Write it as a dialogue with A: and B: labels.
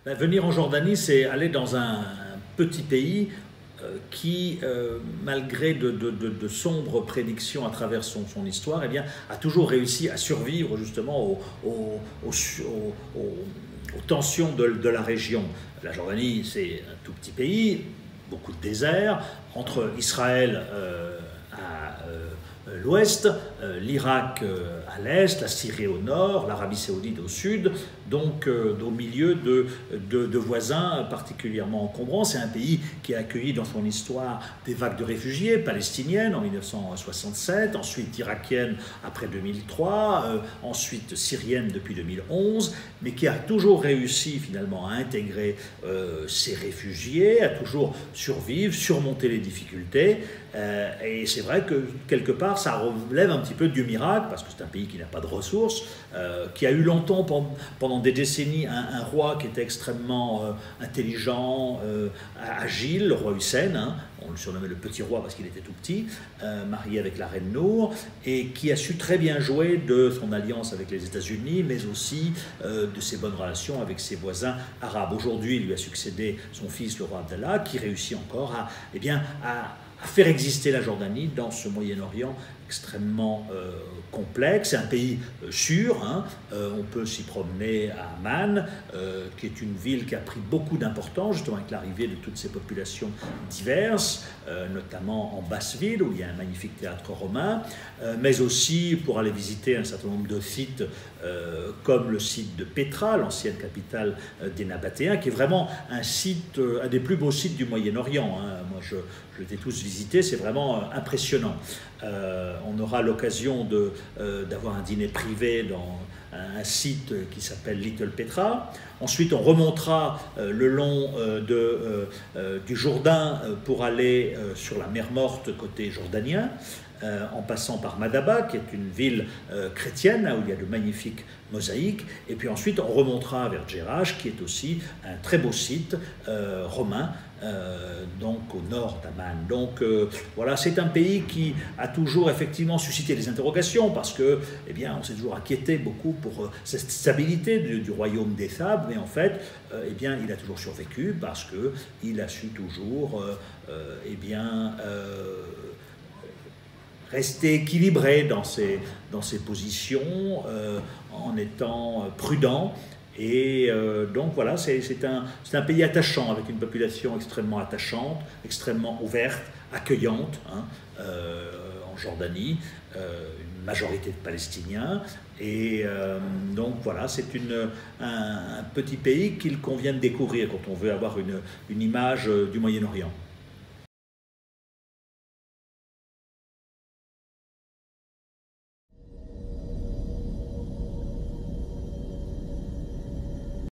A: Ben, venir en Jordanie, c'est aller dans un petit pays qui, malgré de sombres prédictions à travers son histoire, eh bien, a toujours réussi à survivre justement aux tensions de la région. La Jordanie, c'est un tout petit pays, beaucoup de désert, entre Israël à l'ouest, l'Irak à l'est, la Syrie au nord, l'Arabie saoudite au sud, donc au milieu de voisins particulièrement encombrants. C'est un pays qui a accueilli dans son histoire des vagues de réfugiés palestiniennes en 1967, ensuite irakiennes après 2003, ensuite syriennes depuis 2011, mais qui a toujours réussi finalement à intégrer ces réfugiés, à toujours survivre, surmonter les difficultés. Et c'est vrai que quelque part ça relève un petit peu du miracle, parce que c'est un pays qui n'a pas de ressources, qui a eu longtemps, pendant des décennies, un roi qui était extrêmement intelligent, agile, le roi Hussein, hein, on le surnommait le petit roi parce qu'il était tout petit, marié avec la reine Nour, et qui a su très bien jouer de son alliance avec les États-Unis, mais aussi de ses bonnes relations avec ses voisins arabes. Aujourd'hui, il lui a succédé son fils, le roi Abdallah, qui réussit encore à faire exister la Jordanie dans ce Moyen-Orient extrêmement complexe. C'est un pays sûr, hein. On peut s'y promener à Amman, qui est une ville qui a pris beaucoup d'importance, justement avec l'arrivée de toutes ces populations diverses, notamment en Basse-Ville, où il y a un magnifique théâtre romain, mais aussi pour aller visiter un certain nombre de sites, comme le site de Pétra, l'ancienne capitale des Nabatéens, qui est vraiment un site, un des plus beaux sites du Moyen-Orient, hein. Moi, je les ai tous visités, c'est vraiment impressionnant. On aura l'occasion d'avoir un dîner privé dans un site qui s'appelle Little Petra. Ensuite, on remontera le long du Jourdain pour aller sur la mer Morte côté jordanien, en passant par Madaba, qui est une ville chrétienne, où il y a de magnifiques mosaïques. Et puis ensuite, on remontera vers Djerach, qui est aussi un très beau site romain, donc au nord d'Amman. Donc voilà, c'est un pays qui a toujours effectivement suscité des interrogations, parce que, eh bien, on s'est toujours inquiété beaucoup pour cette stabilité du royaume des Thèbes, mais en fait, eh bien, il a toujours survécu parce qu'il a su toujours, eh bien, rester équilibré dans ses positions, en étant prudent. Et donc voilà, c'est un pays attachant, avec une population extrêmement attachante, extrêmement ouverte, accueillante, hein, en Jordanie, une majorité de Palestiniens. Et donc voilà, c'est un petit pays qu'il convient de découvrir quand on veut avoir une image du Moyen-Orient.